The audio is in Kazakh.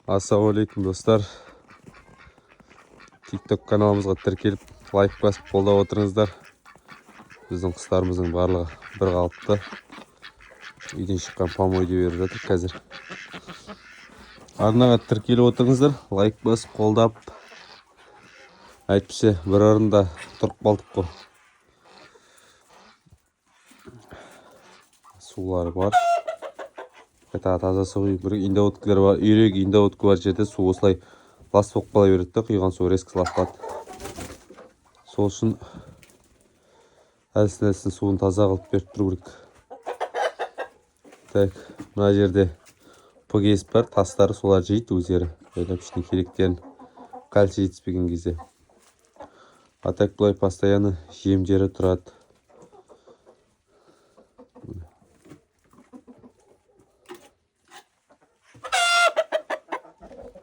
Ассалаумалейкум достар. TikTok каналымызға тіркеліп, лайк басып қолдап отырыңыздар. Біздің құстарымыздың барлығы бір қалыпты. Үйден шыққан помойды беріп жатыр қазір. Арнаға тіркеліп отырыңыздар, лайк басып қолдап. Әйтпесе бір орында тұрып қалдық қой. Сулары бар. Қайта таза су құйып, индоводкілер бар. Үйрек индоводкі бар жерде су осылай лас болып қала береді де, құйған су резко лап қалады. Сол үшін әлсін суын таза қылып беріп тұру керек. Так, мына жерде ПГС бар, тастары солар жейді өздері. Ойлап ішіне керектерін кальций жетіспеген кезде. А так былай постоянно жем жері тұрады.